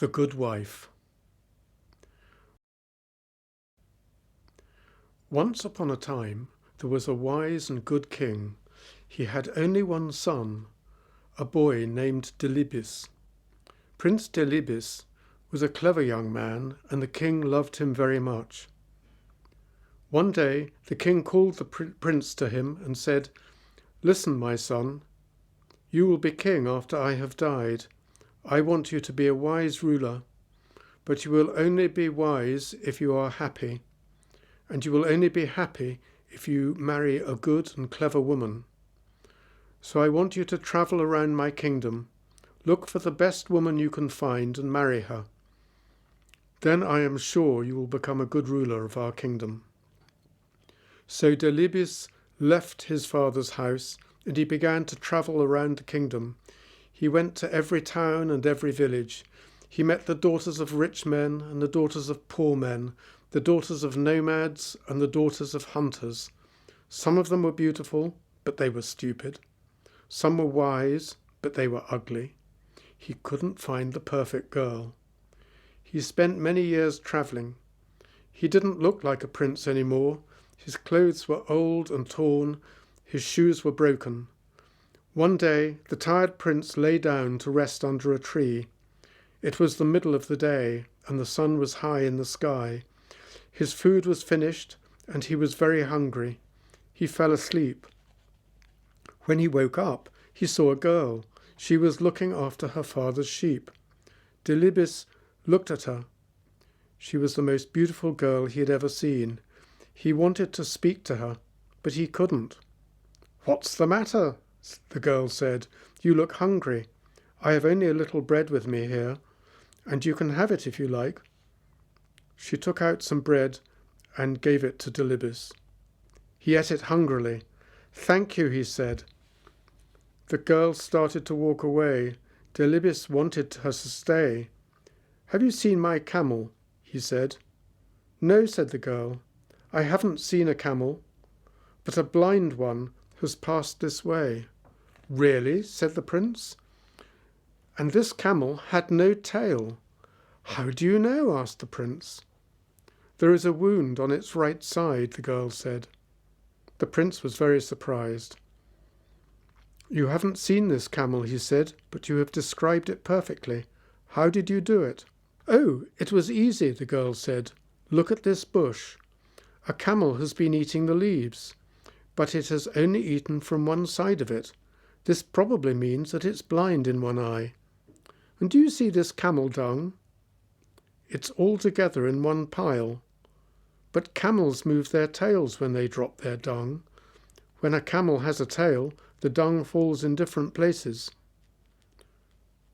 The Good Wife. Once upon a time there was a wise and good king. He had only one son, a boy named Delibis. Prince Delibis was a clever young man, and the king loved him very much. One day the king called the prince to him and said, "Listen, my son, you will be king after I have died. I want you to be a wise ruler, but you will only be wise if you are happy, and you will only be happy if you marry a good and clever woman. So I want you to travel around my kingdom, look for the best woman you can find and marry her. Then I am sure you will become a good ruler of our kingdom." So Delibis left his father's house and he began to travel around the kingdom. He went to every town and every village. He met the daughters of rich men and the daughters of poor men, the daughters of nomads and the daughters of hunters. Some of them were beautiful, but they were stupid. Some were wise, but they were ugly. He couldn't find the perfect girl. He spent many years travelling. He didn't look like a prince anymore. His clothes were old and torn. His shoes were broken. One day the tired prince lay down to rest under a tree. It was the middle of the day, and the sun was high in the sky. His food was finished, and he was very hungry. He fell asleep. When he woke up, he saw a girl. She was looking after her father's sheep. Delibis looked at her. She was the most beautiful girl he had ever seen. He wanted to speak to her, but he couldn't. "What's the matter?" the girl said. "You look hungry. I have only a little bread with me here, and you can have it if you like." She took out some bread and gave it to Delibis. He ate it hungrily. "Thank you," he said. The girl started to walk away. Delibis wanted her to stay. "Have you seen my camel?" he said. "No," said the girl. "I haven't seen a camel, but a blind one has passed this way." "Really?" said the prince. "And this camel had no tail." "How do you know?" asked the prince. "There is a wound on its right side," the girl said. The prince was very surprised. "You haven't seen this camel," he said, "but you have described it perfectly. How did you do it?" "Oh, it was easy," the girl said. "Look at this bush. A camel has been eating the leaves, but it has only eaten from one side of it. This probably means that it's blind in one eye. And do you see this camel dung? It's all together in one pile. But camels move their tails when they drop their dung. When a camel has a tail, the dung falls in different places."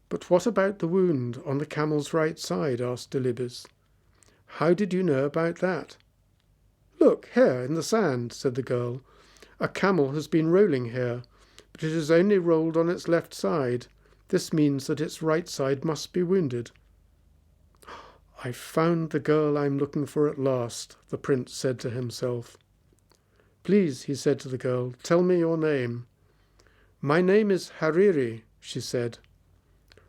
"But what about the wound on the camel's right side?" asked Delibis. "How did you know about that?" "Look, here in the sand," said the girl. "A camel has been rolling here, but it has only rolled on its left side. This means that its right side must be wounded." "I've found the girl I'm looking for at last," the prince said to himself. "Please," he said to the girl, "tell me your name." "My name is Hariri," she said.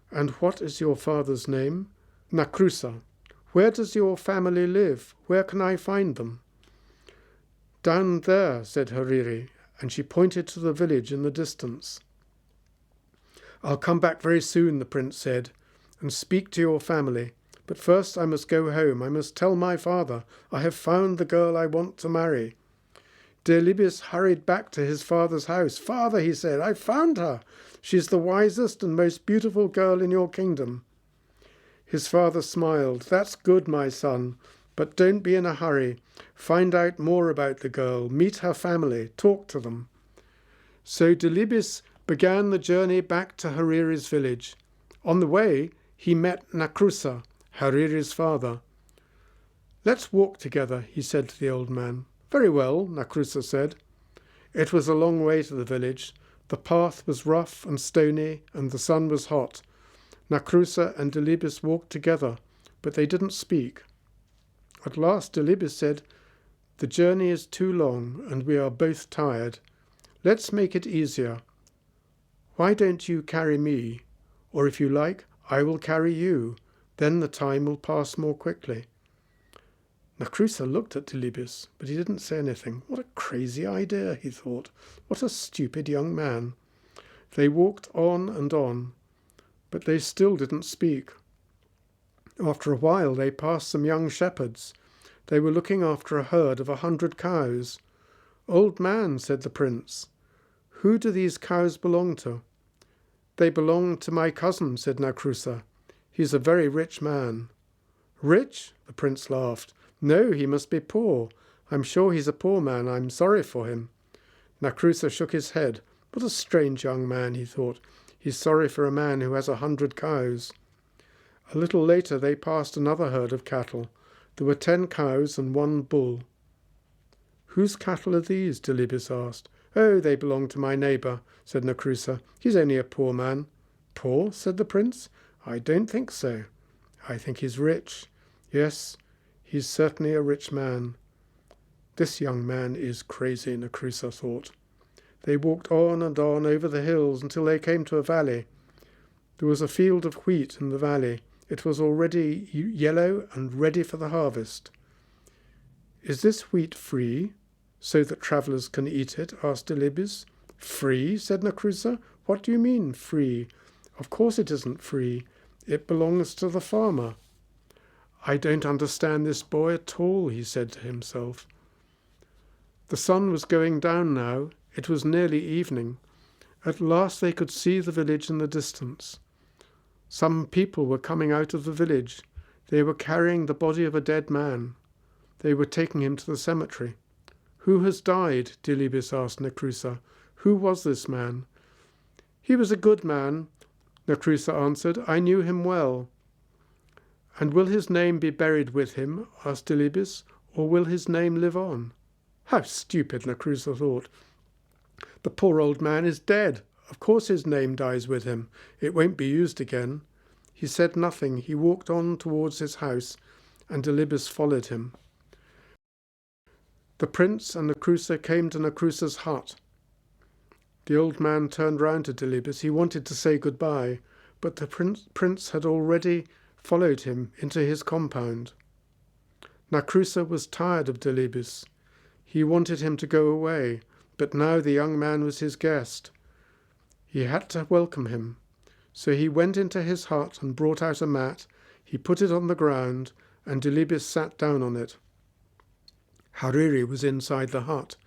"And what is your father's name?" "Nakrusa." "Where does your family live? Where can I find them?" "Down there," said Hariri, and she pointed to the village in the distance. "I'll come back very soon," the prince said, "and speak to your family. But first I must go home. I must tell my father I have found the girl I want to marry." Delibis hurried back to his father's house. "Father," he said, "I've found her. She's the wisest and most beautiful girl in your kingdom." His father smiled. "That's good, my son, but don't be in a hurry. Find out more about the girl. Meet her family. Talk to them." So Delibis began the journey back to Hariri's village. On the way, he met Nakrusa, Hariri's father. "Let's walk together," he said to the old man. "Very well," Nakrusa said. It was a long way to the village. The path was rough and stony, and the sun was hot. Nakrusa and Delibis walked together, but they didn't speak. At last Delibis said, "The journey is too long, and we are both tired. Let's make it easier. Why don't you carry me? Or if you like, I will carry you. Then the time will pass more quickly. Nacrusa looked at Delibes, but he didn't say anything. What a crazy idea, he thought. What a stupid young man. They walked on, but they still didn't speak. After a while they passed some young shepherds. They were looking after a herd of 100 cows. "Old man," said the prince, "who do these cows belong to?" "They belong to my cousin," said Nacrusa. "He's a very rich man." "Rich?" the prince laughed. "No, he must be poor. I'm sure he's a poor man. I'm sorry for him." Nacrusa shook his head. What a strange young man, he thought. He's sorry for a man who has 100 cows. A little later they passed another herd of cattle. There were 10 cows and 1 bull. "Whose cattle are these?" Delibes asked. "Oh, they belong to my neighbour," said Nacrusa. "He's only a poor man." "Poor?" said the prince. "I don't think so. I think he's rich. Yes, he's certainly a rich man." This young man is crazy, Nacrusa thought. They walked on and on over the hills until they came to a valley. There was a field of wheat in the valley. It was already yellow and ready for the harvest. "Is this wheat free, so that travellers can eat it?" asked Delibes. "Free?" said Nacrusa. "What do you mean, free? Of course it isn't free. It belongs to the farmer." "I don't understand this boy at all," he said to himself. The sun was going down now. It was nearly evening. At last they could see the village in the distance. Some people were coming out of the village. They were carrying the body of a dead man. They were taking him to the cemetery. "Who has died?" Delibes asked Nacrusa. "Who was this man?" "He was a good man," Nacrusa answered. "I knew him well." "And will his name be buried with him?" asked Delibes. "Or will his name live on?" How stupid, Nacrusa thought. The poor old man is dead. Of course his name dies with him. It won't be used again. He said nothing. He walked on towards his house, and Delibes followed him. The prince and Nacrusa came to Nacrusa's hut. The old man turned round to Delibes. He wanted to say goodbye, but the prince had already followed him into his compound. Nacrusa was tired of Delibes. He wanted him to go away, but now the young man was his guest. He had to welcome him. So he went into his hut and brought out a mat. He put it on the ground, and Delibes sat down on it. Hariri was inside the hut.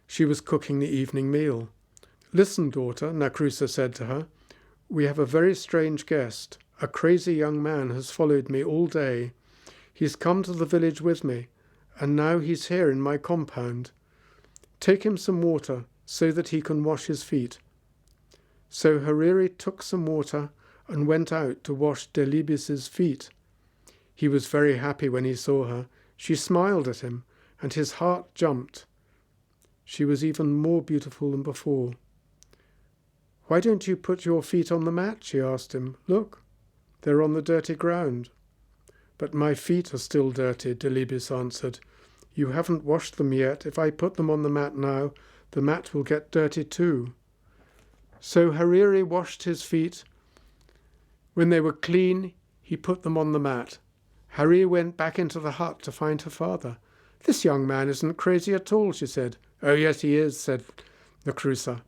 She was cooking the evening meal. "Listen, daughter," Nacrusa said to her. "We have a very strange guest. A crazy young man has followed me all day. He's come to the village with me, and now he's here in my compound. Take him some water so that he can wash his feet." So Hariri took some water and went out to wash Delibes's feet. He was very happy when he saw her. She smiled at him, and his heart jumped. She was even more beautiful than before. "Why don't you put your feet on the mat?" she asked him. "Look, they're on the dirty ground." "But my feet are still dirty," Delibes answered. "You haven't washed them yet. If I put them on the mat now, the mat will get dirty too." So Hariri washed his feet. When they were clean, he put them on the mat. Hariri went back into the hut to find her father. "This young man isn't crazy at all," she said. "Oh, yes, he is," said Nacrusa.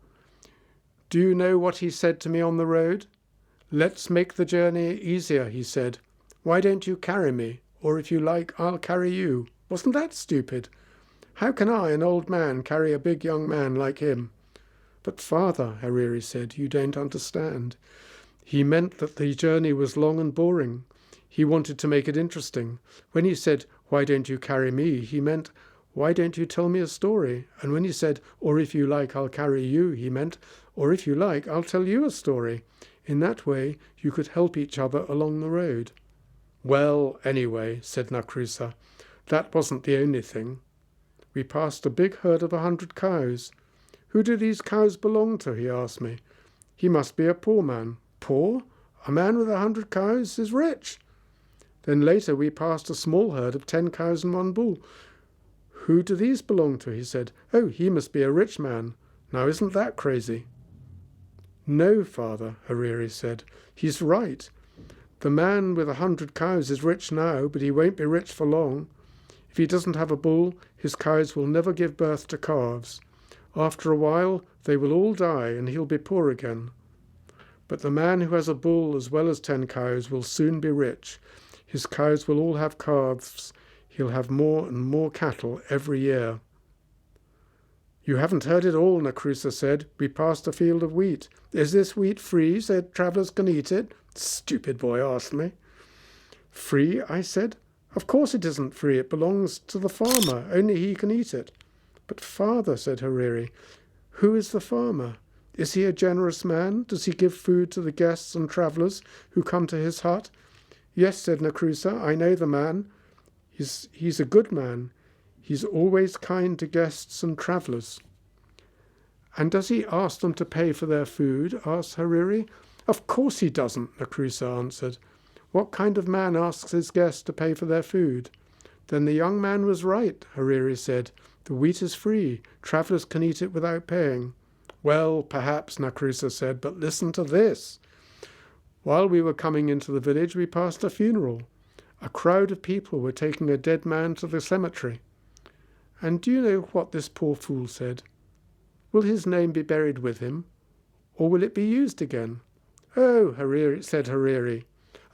"Do you know what he said to me on the road? 'Let's make the journey easier,' he said. 'Why don't you carry me? Or if you like, I'll carry you.' Wasn't that stupid? How can I, an old man, carry a big young man like him?" "But father," Hariri said, "you don't understand. He meant that the journey was long and boring. He wanted to make it interesting. When he said, 'Why don't you carry me?' he meant, 'Why don't you tell me a story?' And when he said, 'Or if you like, I'll carry you,' he meant, 'Or if you like, I'll tell you a story.' In that way, you could help each other along the road." "Well, anyway," said Nacrusa, "that wasn't the only thing. We passed a big herd of 100 cows. 'Who do these cows belong to?' he asked me. 'He must be a poor man.' Poor? A man with 100 cows is rich." Then later we passed a small herd of 10 cows and 1 bull. "Who do these belong to?" he said. "Oh, he must be a rich man. Now isn't that crazy?" "No, father," Hariri said. "He's right. The man with 100 cows is rich now, but he won't be rich for long. If he doesn't have a bull, his cows will never give birth to calves. After a while, they will all die, and he'll be poor again. But the man who has a bull as well as 10 cows will soon be rich. His cows will all have calves. He'll have more and more cattle every year. You haven't heard it all, Nakrusa said. We passed a field of wheat. Is this wheat free, so travellers can eat it? Stupid boy asked me. Free, I said. Of course it isn't free. It belongs to the farmer. Only he can eat it. But father, said Hariri, who is the farmer? Is he a generous man? Does he give food to the guests and travellers who come to his hut? Yes, said Nakrusa, I know the man. He's a good man. He's always kind to guests and travellers. And does he ask them to pay for their food? Asked Hariri. Of course he doesn't, Nakrusa answered. What kind of man asks his guests to pay for their food? Then the young man was right, Hariri said. The wheat is free. Travellers can eat it without paying. Well, perhaps, Nakrusa said, but listen to this. While we were coming into the village, we passed a funeral. A crowd of people were taking a dead man to the cemetery. And do you know what this poor fool said? Will his name be buried with him, or will it be used again? Oh, Hariri, said Hariri.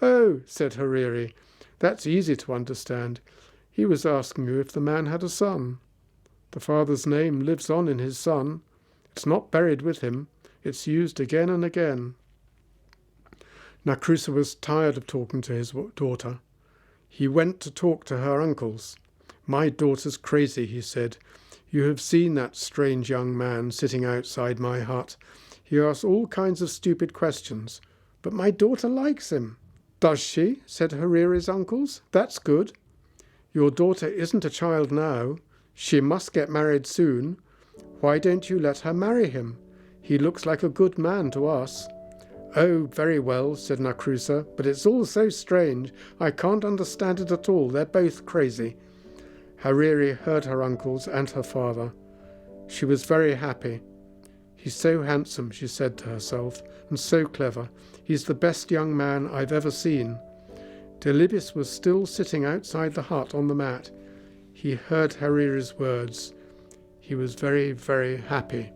Oh, said Hariri, that's easy to understand. He was asking you if the man had a son. The father's name lives on in his son. It's not buried with him. It's used again and again. Nakrusa was tired of talking to his daughter. He went to talk to her uncles. My daughter's crazy, he said. You have seen that strange young man sitting outside my hut. He asks all kinds of stupid questions. But my daughter likes him. Does she? Said Hariri's uncles. That's good. Your daughter isn't a child now. She must get married soon. Why don't you let her marry him? He looks like a good man to us. Oh, very well, said Nakrusa, but it's all so strange. I can't understand it at all. They're both crazy. Hariri heard her uncles and her father. She was very happy. He's so handsome, she said to herself, and so clever. He's the best young man I've ever seen. Delibis was still sitting outside the hut on the mat. He heard Hariri's words. He was very, very happy.